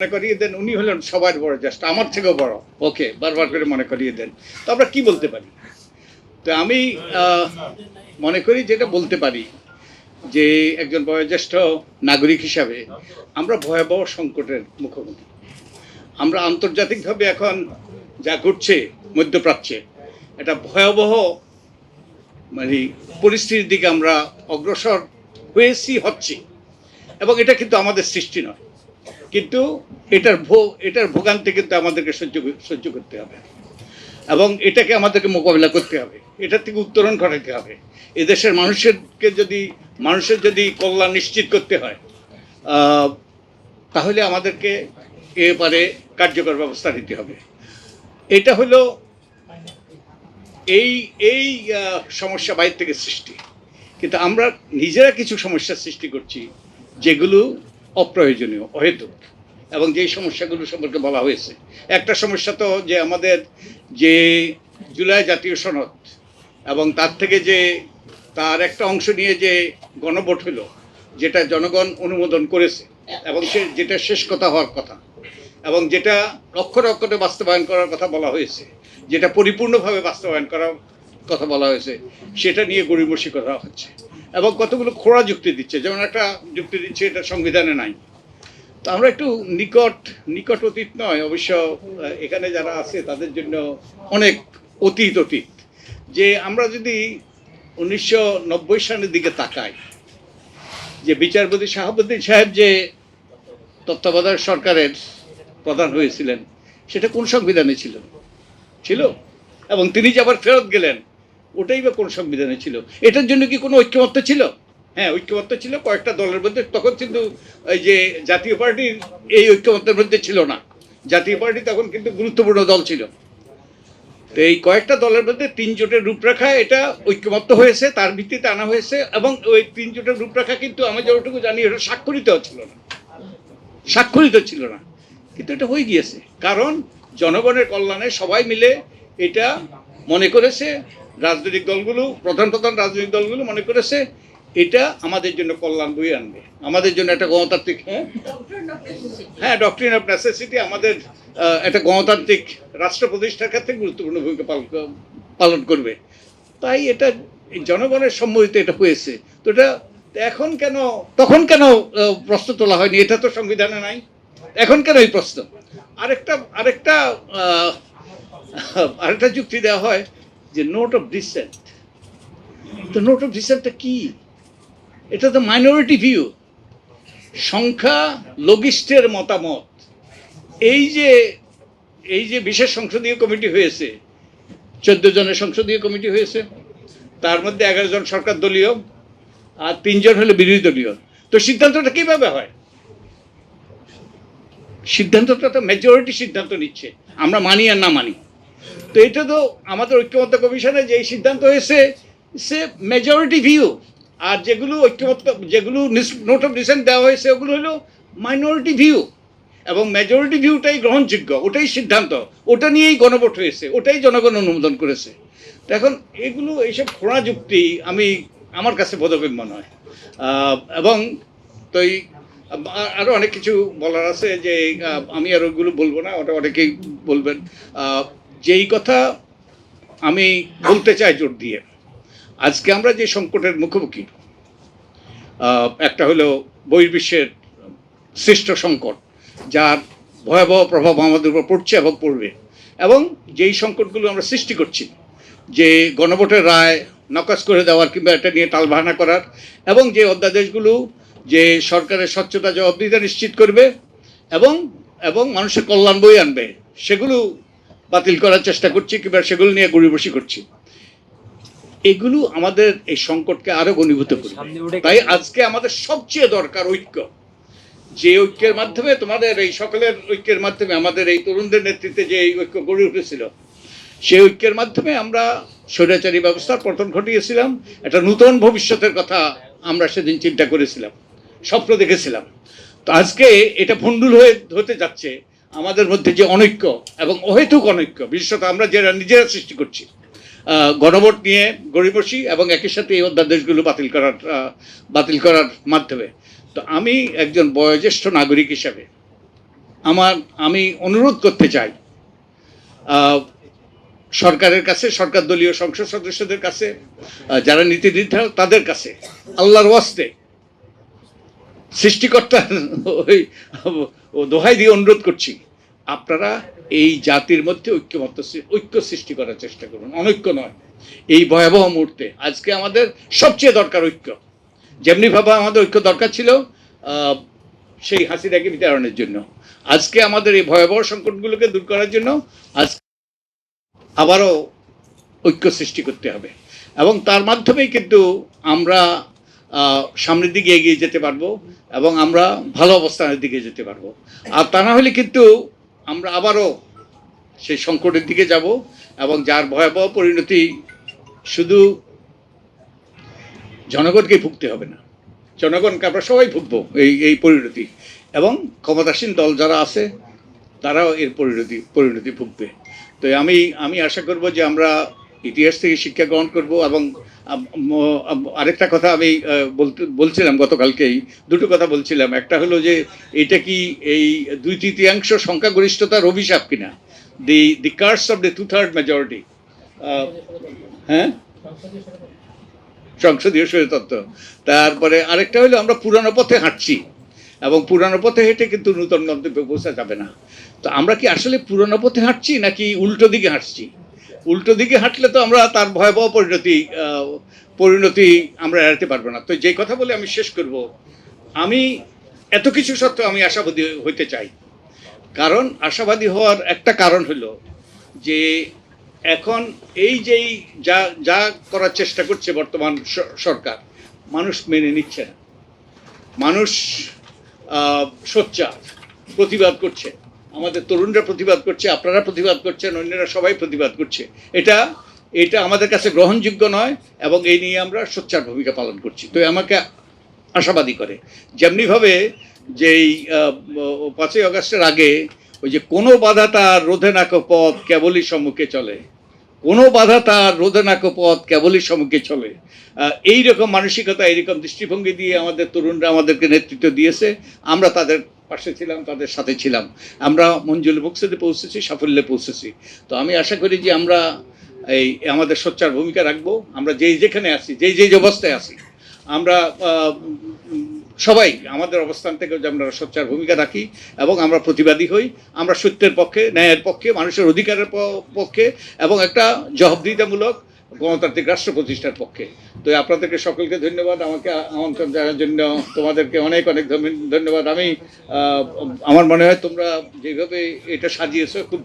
মনে করিয়ে দেন উনি হলেন সবার বড়, জাস্ট আমার থেকেও বড়, ওকে বারবার করে মনে করিয়ে দেন। তো আমরা কি বলতে পারি? তো আমি মনে করি যেটা বলতে পারি যে একজন বয়োজ্যেষ্ঠ নাগরিক হিসাবে আমরা ভয়াবহ সংকটের মুখোমুখি। আমরা আন্তর্জাতিকভাবে এখন যা ঘটছে মধ্যপ্রাচ্যে একটা ভয়াবহ মানে পরিস্থিতির দিকে আমরা অগ্রসর হচ্ছি, এবং এটা কিন্তু আমাদের সৃষ্টি নয়, কিন্তু এটার ভোগান্তি কিন্তু আমাদেরকে সহ্য করতে হবে, এবং এটাকে আমাদেরকে মোকাবিলা করতে হবে, এটা থেকে উত্তরণ ঘটাতে হবে। এদেশের মানুষের যদি কল্যাণ নিশ্চিত করতে হয়, তাহলে আমাদেরকে এবারে কার্যকর ব্যবস্থা নিতে হবে। এটা হলো এই সমস্যা বাইরে থেকে সৃষ্টি, কিন্তু আমরা নিজেরা কিছু সমস্যার সৃষ্টি করছি যেগুলো অপ্রয়োজনীয়, অহেতুক, এবং যেই সমস্যাগুলো সম্পর্কে বলা হয়েছে। একটা সমস্যা তো যে আমাদের যে জুলাই জাতীয় সনদ এবং তার থেকে যে তার একটা অংশ নিয়ে যে গণভোট হলো, যেটা জনগণ অনুমোদন করেছে এবং যেটা শেষ কথা হওয়ার কথা, এবং যেটা অক্ষরে অক্ষরে বাস্তবায়ন করার কথা বলা হয়েছে, যেটা পরিপূর্ণভাবে বাস্তবায়ন করার কথা বলা হয়েছে, সেটা নিয়ে গড়িমসি করা হচ্ছে এবং কতগুলো খোঁড়া যুক্তি দিচ্ছে। যেমন একটা যুক্তি দিচ্ছে এটা সংবিধানে নাই। তো আমরা একটু নিকট অতীত নয় অবশ্য, এখানে যারা আছে তাদের জন্য অনেক অতীত, যে আমরা যদি 1990 সালের দিকে তাকাই, যে বিচারপতি শাহাবুদ্দিন সাহেব যে তত্ত্বাবধায়ক সরকারের প্রধান হয়েছিলেন, সেটা কোন সংবিধানে ছিল, এবং তিনি যে আবার ফেরত গেলেন, ওটাই বা কোন সংবিধানে ছিল? এটার জন্য কি কোনো ঐক্যমত্য ছিল? হ্যাঁ, ঐক্যমত্য ছিল কয়েকটা দলের মধ্যে। তখন কিন্তু এই যে জাতীয় পার্টির এই ঐক্যমত্যের মধ্যে ছিল না। জাতীয় পার্টি তখন কিন্তু গুরুত্বপূর্ণ দল ছিল। তো এই কয়েকটা দলের মধ্যে 3 জোটের রূপরেখা এটা ঐক্যমত্য হয়েছে, তার ভিত্তিতে আনা হয়েছে, এবং ওই 3 জোটের রূপরেখা কিন্তু আমি যতটুকু জানি এটা স্বাক্ষরিত ছিল না, কিন্তু এটা হয়ে গিয়েছে। কারণ জনগণের কল্যাণে সবাই মিলে এটা মনে করেছে, প্রধান রাজনৈতিক দলগুলো মনে করেছে এটা আমাদের জন্য কল্যাণ বয়ে আনবে, আমাদের জন্য একটা গণতান্ত্রিক ডক্ট্রিন অফ নেসেসিটি, আমাদের একটা গণতান্ত্রিক রাষ্ট্র প্রতিষ্ঠার ক্ষেত্রে গুরুত্বপূর্ণ ভূমিকা পালন করবে। তাই এটা জনগণের সম্মতিতে এটা হয়েছে। তো এটা তখন কেন প্রশ্ন তোলা হয়নি? এটা তো সংবিধানে নাই, এখন কেন এই প্রশ্ন? আরেকটা যুক্তি দেওয়া হয় যে নোট অফ ডিসেন্ট। তো নোট অফ ডিসেন্টটা কি? এটা তো মাইনরিটি ভিউ, সংখ্যা লঘিষ্ঠের মতামত। এই যে বিশেষ সংসদীয় কমিটি হয়েছে, 14 জনের সংসদীয় কমিটি হয়েছে, তার মধ্যে 11 জন সরকার দলীয় আর 3 জন হলো বিরোধী দলীয়। তো সিদ্ধান্তটা কিভাবে হয়? সিদ্ধান্তটা তো মেজরিটি সিদ্ধান্ত নিচ্ছে, আমরা মানি আর না মানি। তো এটা তো আমাদের ঐক্যমত্য কমিশনে যে সিদ্ধান্ত হয়েছে সে মেজরিটি ভিউ, আর যেগুলো নোট অফ ডিসেন্ট দেওয়া হয়েছে ওগুলো হলো মাইনরিটি ভিউ, এবং মেজরিটি ভিউটাই গ্রহণযোগ্য, ওটাই সিদ্ধান্ত, ওটা নিয়েই গণভোট হয়েছে, ওটাই জনগণ অনুমোদন করেছে। তো এখন এইসব খোঁড়া যুক্তি আমার কাছে বোধগম্য নয়। এবং তো আরও অনেক কিছু বলার আছে, যে আমি আর ওগুলো বলবো না, ওটা অনেকেই বলবেন। যেই কথা আমি বলতে চাই জোর দিয়ে, আজকে আমরা যে সংকটের মুখোমুখি, একটা হলো বহির্বিশ্বের সৃষ্ট সংকট, যার ভয়াবহ প্রভাব আমাদের উপর পড়ছে এবং পড়বে, এবং যেই সংকটগুলো আমরা সৃষ্টি করছি, যে গণভোটের রায় নাকচ করে দেওয়ার কিংবা এটা নিয়ে টালবাহানা করার, এবং যে অধ্যাদেশগুলো যে সরকারের স্বচ্ছতা জবাবদিহিতা নিশ্চিত করবে এবং মানুষের কল্যাণ বয়ে আনবে, সেগুলো বাতিল করার চেষ্টা করছি কিংবা সেগুলো নিয়ে গড়িমসি করছি। এগুলো আমাদের এই সংকটকে আরো ঘনীভূত করবে। তাই আজকে আমাদের সবচেয়ে দরকার ঐক্য, যে ঐক্যের মাধ্যমে, তোমাদের এই সকলের ঐক্যের মাধ্যমে, আমাদের এই তরুণদের নেতৃত্বে যে এই ঐক্য গড়ে উঠেছিল, সেই ঐক্যের মাধ্যমে আমরা স্বৈরাচারী ব্যবস্থার পতন ঘটিয়েছিলাম। একটা নূতন ভবিষ্যতের কথা আমরা সেদিন চিন্তা করেছিলাম, স্বপ্ন দেখেছিলাম। তো আজকে এটা ভণ্ডুল হতে যাচ্ছে আমাদের মধ্যে যে অনৈক্য এবং অহেতুক অনৈক্য, বিশেষত আমরা নিজেরা সৃষ্টি করছি গণভোট নিয়ে গড়িমসি, এবং একই সাথে এই অধ্যাদেশগুলো বাতিল করার মাধ্যমে। তো আমি একজন বয়োজ্যেষ্ঠ নাগরিক হিসাবে আমি অনুরোধ করতে চাই সরকারের কাছে, সরকার দলীয় সংসদ সদস্যদের কাছে, যারা নীতি নির্ধারক তাদের কাছে, আল্লাহর ওয়াস্তে সৃষ্টিকর্তার ওই দোহাই দিয়ে অনুরোধ করছি, আপনারা এই জাতির মধ্যে ঐক্য সৃষ্টি করার চেষ্টা করুন, অনৈক্য নয়। এই ভয়াবহ মুহূর্তে আজকে আমাদের সবচেয়ে দরকার ঐক্য। যেমনিভাবে আমাদের ঐক্য দরকার ছিল সেই হাসিনাকে বিতাড়নের জন্য, আজকে আমাদের এই ভয়াবহ সংকটগুলোকে দূর করার জন্য আজ আবারও ঐক্য সৃষ্টি করতে হবে, এবং তার মাধ্যমেই কিন্তু আমরা সামনের দিকে এগিয়ে যেতে পারবো এবং আমরা ভালো অবস্থানের দিকে যেতে পারবো। আর তা না হলে কিন্তু আমরা আবারও সেই সংকটের দিকে যাব, এবং যার ভয়াবহ পরিণতি শুধু জনগণকে ভুগতে হবে না, জনগণকে আমরা সবাই ভুগবো এই পরিণতি, এবং ক্ষমতাসীন দল যারা আছে তারাও এর পরিণতি ভুগবে। তো আমি আশা করব যে আমরা ইতিহাস থেকে শিক্ষা গ্রহণ করব। এবং আরেকটা কথা আমি বলছিলাম গতকালকেই, দুটো কথা বলছিলাম। একটা হলো যে এটা কি এই 2/3 সংখ্যাগরিষ্ঠতার অভিশাপ কিনা, দি কার্স অফ দ্য 2/3 মেজরিটি, হ্যাঁ, সংসদীয় স্বৈরতন্ত্র। তারপরে আরেকটা হলো আমরা পুরানো পথে হাঁটছি, এবং পুরানো পথে হেঁটে কিন্তু নূতন গন্তব্যে পৌঁছা যাবে না। তো আমরা কি আসলে পুরানো পথে হাঁটছি নাকি উল্টো দিকে হাঁটছি? উল্টো দিকে হাঁটলে তো আমরা তার ভয়াবহ পরিণতি আমরা এড়াতে পারবো না। তো যেই কথা বলে আমি শেষ করব, আমি এত কিছু সত্ত্বেও আমি আশাবাদী হইতে চাই। কারণ আশাবাদী হওয়ার একটা কারণ হলো যে এখন এই যেই যা করার চেষ্টা করছে বর্তমান সরকার, মানুষ মেনে নিচ্ছে না। মানুষ সোচ্চার প্রতিবাদ করছে, আমাদের তরুণরা প্রতিবাদ করছে, আপনারা প্রতিবাদ করছেন, অন্যরা সবাই প্রতিবাদ করছে। এটা আমাদের কাছে গ্রহণযোগ্য নয়, এবং এই নিয়ে আমরা সোচ্চার ভূমিকা পালন করছি। তো আমাকে আশাবাদী করে, যেমনিভাবে যেই 5ই আগস্টের আগে ওই যে কোনো বাধা তার রোধে নাক পথ কেবলই সম্মুখে চলে, কোনো বাধা তার রোধে নাক পথ কেবলই সম্মুখে চলে, এইরকম মানসিকতা, এইরকম দৃষ্টিভঙ্গি দিয়ে আমাদের তরুণরা আমাদেরকে নেতৃত্ব দিয়েছে। আমরা তাদের পাশে ছিলাম, তাদের সাথে ছিলাম, আমরা মঞ্জুল মুকসেদে পৌঁছেছি, সাফল্যে পৌঁছেছি। তো আমি আশা করি যে আমরা এই আমাদের সোচ্চার ভূমিকা রাখবো। আমরা যেখানে আছি, যেই অবস্থায় আছি, আমরা সবাই আমাদের অবস্থান থেকে যে আমরা সোচ্চার ভূমিকা রাখি এবং আমরা প্রতিবাদী হই। আমরা সত্যের পক্ষে, ন্যায়ের পক্ষে, মানুষের অধিকারের পক্ষে, এবং একটা জবাবদিহিতামূলক গণতান্ত্রিক রাষ্ট্র প্রতিষ্ঠার পক্ষে। তো আপনাদেরকে সকলকে ধন্যবাদ, আমাকে আমন্ত্রণ জানার জন্য তোমাদেরকে অনেক অনেক ধন্যবাদ। আমার মনে হয় তোমরা যেভাবে এটা সাজিয়েছো খুব